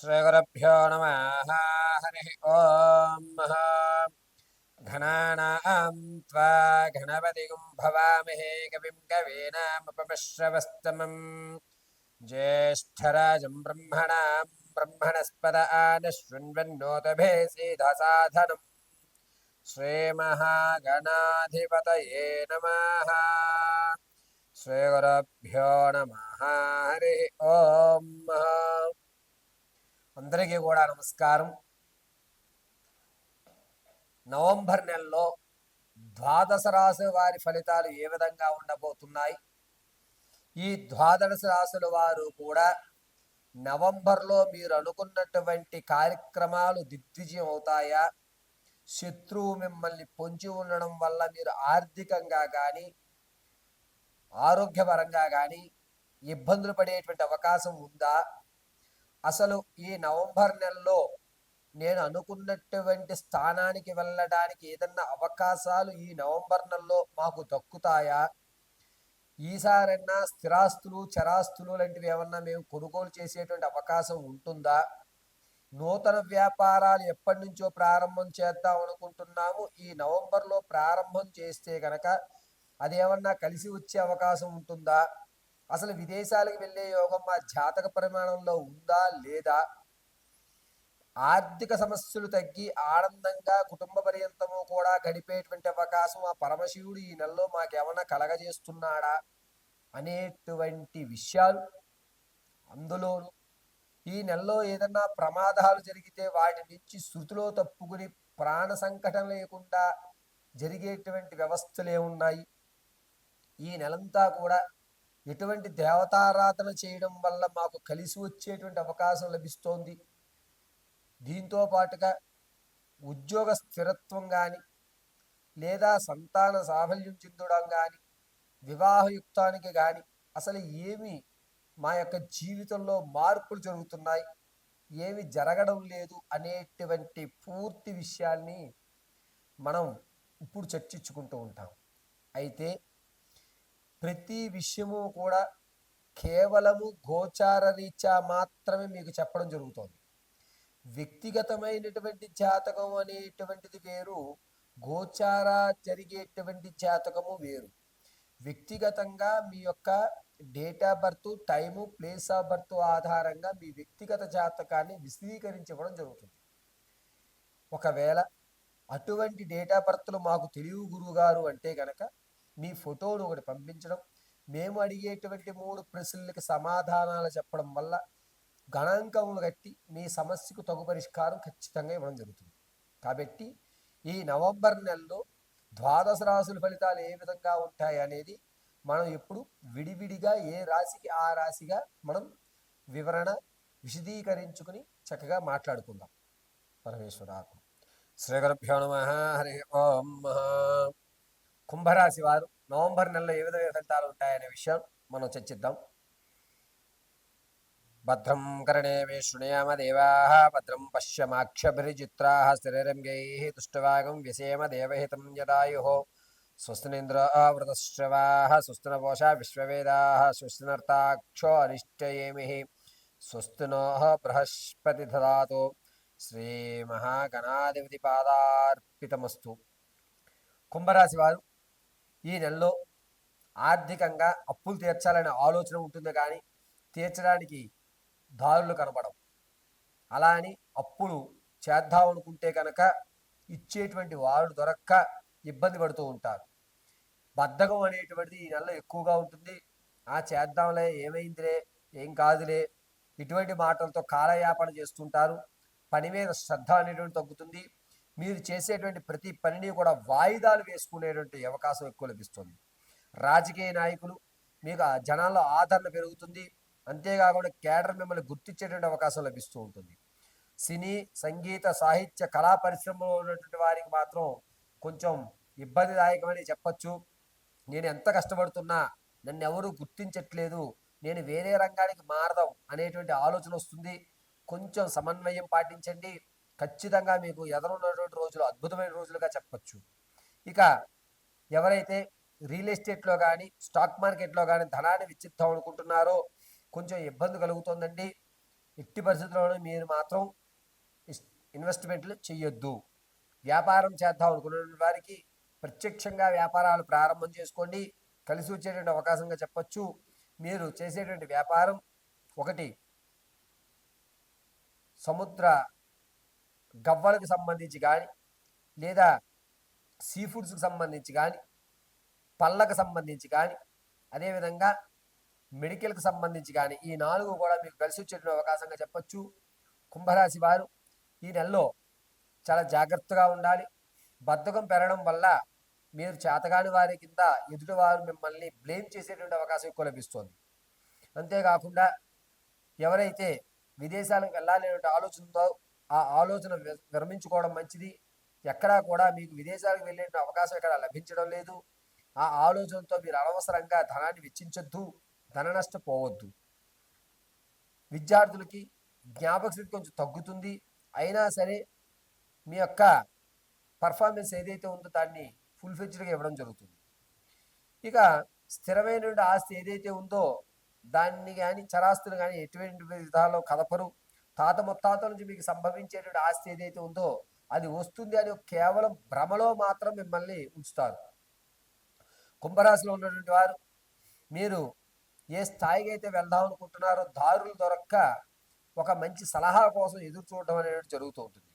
श्रीगुरुभ्यो नमः। हरिः ॐ। घनानां त्वा गणपतिं भवामहे कविं कवीनामुपमश्रवस्तमम् ज्येष्ठराजं ब्रह्मणां ब्रह्मणस्पद आनशृण्वन्नोतभे सीधसाधनम् श्रीमहागणाधिपतये नमः। श्रीगुरुभ्यो नमः। हरिः ॐ। అందరికీ కూడా నమస్కారం. నవంబర్ నెలలో ద్వాదశ రాశుల వారి ఫలితాలు ఏ విధంగా ఉండబోతున్నాయి? ఈ ద్వాదశ రాశుల వారు కూడా నవంబర్లో మీరు అనుకున్నటువంటి కార్యక్రమాలు దిగ్విజయం అవుతాయా? శత్రువు మిమ్మల్ని పొంచి ఉండడం వల్ల మీరు ఆర్థికంగా కానీ ఆరోగ్యపరంగా కానీ ఇబ్బందులు పడేటువంటి అవకాశం ఉందా? అసలు ఈ నవంబర్ నెలలో నేను అనుకున్నటువంటి స్థానానికి వెళ్ళడానికి ఏదన్నా అవకాశాలు ఈ నవంబర్ నెలలో మాకు దక్కుతాయా? ఈసారన్నా స్థిరాస్తులు చరాస్తులు లాంటివి ఏమన్నా మేము కొనుగోలు చేసేటువంటి అవకాశం ఉంటుందా? నూతన వ్యాపారాలు ఎప్పటి నుంచో ప్రారంభం చేద్దాం అనుకుంటున్నాము. ఈ నవంబర్లో ప్రారంభం చేస్తే కనుక అదేమన్నా కలిసి వచ్చే అవకాశం ఉంటుందా? అసలు విదేశాలకు వెళ్ళే యోగం మా జాతక పరిమాణంలో ఉందా లేదా? ఆర్థిక సమస్యలు తగ్గి ఆనందంగా కుటుంబ పర్యంతము కూడా గడిపేటువంటి అవకాశం ఆ పరమశివుడు ఈ నెలలో మాకేమన్నా కలగజేస్తున్నాడా అనేటువంటి విషయాలు, అందులోనూ ఈ నెలలో ఏదన్నా ప్రమాదాలు జరిగితే వాటి నుంచి శృతిలో తప్పుకుని ప్రాణ సంకటం లేకుండా జరిగేటువంటి వ్యవస్థలు ఏమున్నాయి? ఈ నెలంతా కూడా ఎటువంటి దేవతారాధన చేయడం వల్ల మాకు కలిసి వచ్చేటువంటి అవకాశం లభిస్తోంది? దీంతో పాటుగా ఉద్యోగ స్థిరత్వం కానీ లేదా సంతాన సాఫల్యం చెందడం కానీ వివాహయుక్తానికి కానీ అసలు ఏమి మా యొక్క జీవితంలో మార్పులు జరుగుతున్నాయి, ఏమి జరగడం లేదు అనేటువంటి పూర్తి విషయాల్ని మనం ఇప్పుడు చర్చించుకుంటూ ఉంటాం. అయితే ప్రతి విషయము కూడా కేవలము గోచార రీత్యా మాత్రమే మీకు చెప్పడం జరుగుతోంది. వ్యక్తిగతమైనటువంటి జాతకం అనేటువంటిది వేరు, గోచార జరిగేటువంటి జాతకము వేరు. వ్యక్తిగతంగా మీ యొక్క date of birth, time, place of birth ఆధారంగా మీ వ్యక్తిగత జాతకాన్ని విశదీకరించడం జరుగుతుంది. ఒకవేళ అటువంటి డేట్ ఆఫ్ బర్త్లు మాకు తెలియవు గురువుగారు అంటే కనుక మీ ఫోటోను ఒకటి పంపించడం, మేము అడిగేటువంటి 3 ప్రశ్నలకి సమాధానాలు చెప్పడం వల్ల గణాంకములు కట్టి మీ సమస్యకు తగు పరిష్కారం ఖచ్చితంగా ఇవ్వడం జరుగుతుంది. కాబట్టి ఈ నవంబర్ నెలలో ద్వాదశ రాశుల ఫలితాలు ఏ విధంగా ఉంటాయి అనేది మనం ఇప్పుడు విడివిడిగా ఏ రాశికి ఆ రాశిగా మనం వివరణ విశదీకరించుకుని చక్కగా మాట్లాడుకుందాం. పరమేశ్వరాకు శ్రీ గురుభ్యో నమః. హరి ఓం. కుంభరాశి వారు నవంబర్ నెలలో ఏ విధమైన ఫలితాలు ఉంటాయనే విషయం మనం చర్చిద్దాం. భద్రం కర్ణేమి శృణుయామ దేవాః భద్రం పశ్యమాక్షభిర్జిత్రాః స్థిరైరంగైః తుష్టవాగం వ్యసేమ దేవహితం యదాయుః. స్వస్తినింద్రో వృతశ్రవాః స్వస్తి నపూషా విశ్వవేదాః స్వస్తి నర్తాక్షో అరిష్టయేమిః స్వస్తి నోః బృహస్పతి దదాతు. శ్రీమహాగణాధిపతి పాదార్పితమస్తు. కుంభరాశి వారు ఈ నెలలో ఆర్థికంగా అప్పులు తీర్చాలనే ఆలోచన ఉంటుంది, కానీ తీర్చడానికి దారులు కనపడవు. అలా అని అప్పులు చేద్దాం అనుకుంటే కనుక ఇచ్చేటువంటి వారు దొరక్క ఇబ్బంది పడుతూ ఉంటారు. బద్ధకం అనేటువంటిది ఈ నెలలో ఎక్కువగా ఉంటుంది. చేద్దాంలే, ఏమైందిలే, ఏం కాదులే, ఇటువంటి మాటలతో కాలయాపన చేస్తుంటారు. పని మీద శ్రద్ధ అనేటువంటి తగ్గుతుంది. మీరు చేసేటువంటి ప్రతి పనిని కూడా వాయిదాలు వేసుకునేటువంటి అవకాశం ఎక్కువ లభిస్తుంది. రాజకీయ నాయకులు మీకు జనాల్లో ఆదరణ పెరుగుతుంది. అంతేకాకుండా కేడర్ మిమ్మల్ని గుర్తించేటువంటి అవకాశం లభిస్తూ ఉంటుంది. సినీ, సంగీత, సాహిత్య, కళా పరిశ్రమలో ఉన్నటువంటి వారికి మాత్రం కొంచెం ఇబ్బందిదాయకమని చెప్పచ్చు. నేను ఎంత కష్టపడుతున్నా నన్ను ఎవరు గుర్తించట్లేదు, నేను వేరే రంగానికి మారదాం అనేటువంటి ఆలోచన వస్తుంది. కొంచెం సమన్వయం పాటించండి. ఖచ్చితంగా మీకు ఎదురున్నటువంటి రోజులు అద్భుతమైన రోజులుగా చెప్పచ్చు. ఇక ఎవరైతే రియల్ ఎస్టేట్లో కానీ స్టాక్ మార్కెట్లో కానీ ధనాన్ని వెచ్చిద్దాం అనుకుంటున్నారో కొంచెం ఇబ్బంది కలుగుతుందండి. ఎట్టి పరిస్థితుల్లోనూ మీరు మాత్రం ఇన్వెస్ట్మెంట్లు చేయొద్దు. వ్యాపారం చేద్దాం అనుకున్న వారికి ప్రత్యక్షంగా వ్యాపారాలు ప్రారంభం చేసుకోండి. కలిసి వచ్చేటువంటి అవకాశంగా చెప్పచ్చు. మీరు చేసేటువంటి వ్యాపారం ఒకటి సముద్ర గవ్వలకు సంబంధించి కానీ, లేదా సీ ఫుడ్స్కి సంబంధించి కానీ, పళ్ళకు సంబంధించి కానీ, అదేవిధంగా మెడికల్కి సంబంధించి కానీ, ఈ 4 కూడా మీకు కలిసి వచ్చేటువంటి అవకాశంగా చెప్పచ్చు. కుంభరాశి వారు ఈ నెలలో చాలా జాగ్రత్తగా ఉండాలి. బద్ధకం పెరగడం వల్ల మీరు చేతగాని వారి కింద ఎదుటివారు మిమ్మల్ని బ్లేమ్ చేసేటువంటి అవకాశం ఎక్కువ లభిస్తుంది. అంతేకాకుండా ఎవరైతే విదేశాలకు వెళ్ళాలనే ఆలోచనతో ఆ ఆలోచన విరమించుకోవడం మంచిది. ఎక్కడా కూడా మీకు విదేశాలకు వెళ్ళే అవకాశం ఇక్కడ లభించడం లేదు. ఆ ఆలోచనతో మీరు అనవసరంగా ధనాన్ని వెచ్చించొద్దు, ధన నష్టపోవద్దు. విద్యార్థులకి జ్ఞాపక శక్తి కొంచెం తగ్గుతుంది. అయినా సరే మీ యొక్క పర్ఫార్మెన్స్ ఏదైతే ఉందో దాన్ని ఫుల్ఫిల్డ్గా ఇవ్వడం జరుగుతుంది. ఇక స్థిరమైన ఆస్తి ఏదైతే ఉందో దాన్ని కానీ చరాస్తులు కానీ ఎటువంటి విధాల్లో కదపరు. తాత ముత్తాతల నుంచి మీకు సంభవించేటువంటి ఆస్తి ఏదైతే ఉందో అది వస్తుంది అని కేవలం భ్రమలో మాత్రం మిమ్మల్ని ఉంచుతారు. కుంభరాశిలో ఉన్నటువంటి వారు మీరు ఏ స్థాయికి అయితే వెళ్దాం అనుకుంటున్నారో దారులు దొరక్క ఒక మంచి సలహా కోసం ఎదురు చూడడం అనేది జరుగుతూ ఉంటుంది.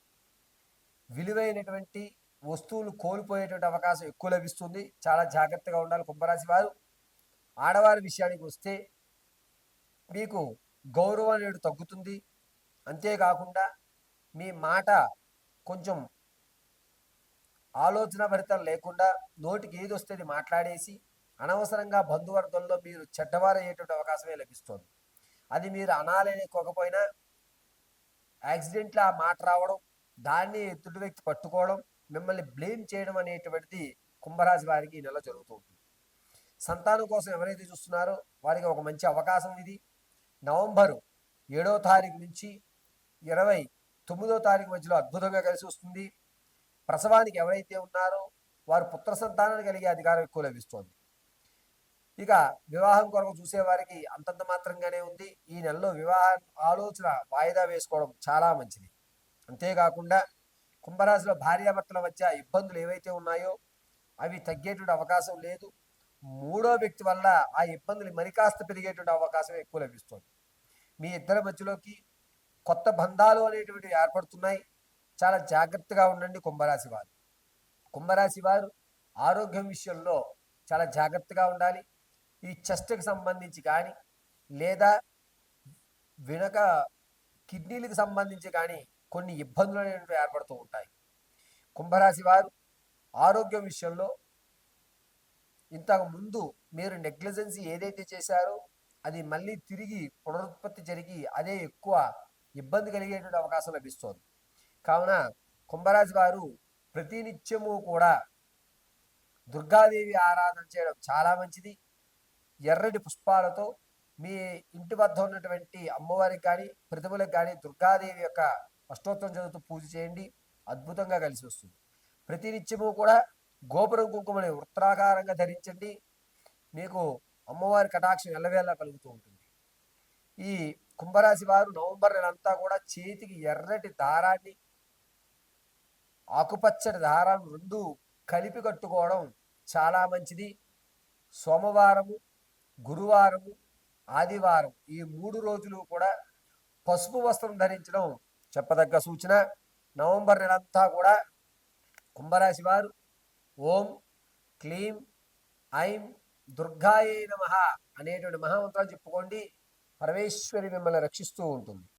విలువైనటువంటి వస్తువులు కోల్పోయేటువంటి అవకాశం ఎక్కువ లభిస్తుంది. చాలా జాగ్రత్తగా ఉండాలి కుంభరాశి వారు. ఆడవారి విషయానికి వస్తే మీకు గౌరవం అనేది తగ్గుతుంది. అంతేకాకుండా మీ మాట కొంచెం ఆలోచన భరితం లేకుండా నోటికి ఏది వస్తే మాట్లాడేసి అనవసరంగా బంధువర్గంలో మీరు చెడ్డవారయ్యేటువంటి అవకాశమే లభిస్తుంది. అది మీరు అనాలనుకోకపోయినా యాక్సిడెంట్లో ఆ మాట రావడం, దాన్ని ఎదుటి వ్యక్తి పట్టుకోవడం, మిమ్మల్ని బ్లేమ్ చేయడం అనేటువంటిది కుంభరాశి వారికి ఈ నెల జరుగుతూ ఉంటుంది. సంతానం కోసం ఎవరైతే చూస్తున్నారో వారికి ఒక మంచి అవకాశం ఇది. నవంబరు 7వ తారీఖు నుంచి 29వ తారీఖు మధ్యలో అద్భుతంగా కలిసి వస్తుంది. ప్రసవానికి ఎవరైతే ఉన్నారో వారు పుత్ర సంతానాన్ని కలిగే అధికారం ఎక్కువ లభిస్తుంది. ఇక వివాహం కొరకు చూసేవారికి అంతంత మాత్రంగానే ఉంది. ఈ నెలలో వివాహ ఆలోచన వాయిదా వేసుకోవడం చాలా మంచిది. అంతేకాకుండా కుంభరాశిలో భార్యాభర్తల మధ్య ఇబ్బందులు ఏవైతే ఉన్నాయో అవి తగ్గేటువంటి అవకాశం లేదు. 3వ వ్యక్తి వల్ల ఆ ఇబ్బందులు మరికాస్త పెరిగేటువంటి అవకాశం ఎక్కువ లభిస్తుంది. మీ ఇద్దరి మధ్యలోకి కొత్త బంధాలు అనేటువంటివి ఏర్పడుతున్నాయి. చాలా జాగ్రత్తగా ఉండండి కుంభరాశి వారు. కుంభరాశి వారు ఆరోగ్యం విషయంలో చాలా జాగ్రత్తగా ఉండాలి. ఈ చెస్ట్కి సంబంధించి కానీ, లేదా వెనక కిడ్నీలకు సంబంధించి కానీ కొన్ని ఇబ్బందులు అనేవి ఏర్పడుతూ ఉంటాయి. కుంభరాశి వారు ఆరోగ్యం విషయంలో ఇంతకు ముందు మీరు నెగ్లిజెన్సీ ఏదైతే చేశారో అది మళ్ళీ తిరిగి పునరుత్పత్తి జరిగి అదే ఎక్కువ ఇబ్బంది కలిగేటువంటి అవకాశం లభిస్తుంది. కావున కుంభరాశి వారు ప్రతినిత్యము కూడా దుర్గాదేవి ఆరాధన చేయడం చాలా మంచిది. ఎర్రటి పుష్పాలతో మీ ఇంటి వద్ద ఉన్నటువంటి అమ్మవారికి కానీ ప్రతిమలకు కానీ దుర్గాదేవి యొక్క అష్టోత్తరం చదువుతూ పూజ చేయండి. అద్భుతంగా కలిసి వస్తుంది. ప్రతినిత్యము కూడా గోపురం కుంకుమని వృత్తాకారంగా ధరించండి. మీకు అమ్మవారి కటాక్షం ఎల్లవేళలా కలుగుతూ ఉంటుంది. ఈ కుంభరాశి వారు నవంబర్ నెలంతా కూడా చేతికి ఎర్రటి దారాన్ని ఆకుపచ్చటి దారాన్ని 2 కలిపి కట్టుకోవడం చాలా మంచిది. సోమవారము, గురువారము, ఆదివారం ఈ 3 రోజులు కూడా పసుపు వస్త్రం ధరించడం చెప్పదగ్గ సూచన. నవంబర్ నెలంతా కూడా కుంభరాశి వారు ఓం క్లీం ఐం దుర్గాయే నమః అనేటువంటి మహామంత్రాలు చెప్పుకోండి. పరమేశ్వరి మిమ్మల్ని రక్షిస్తూ ఉంటుంది.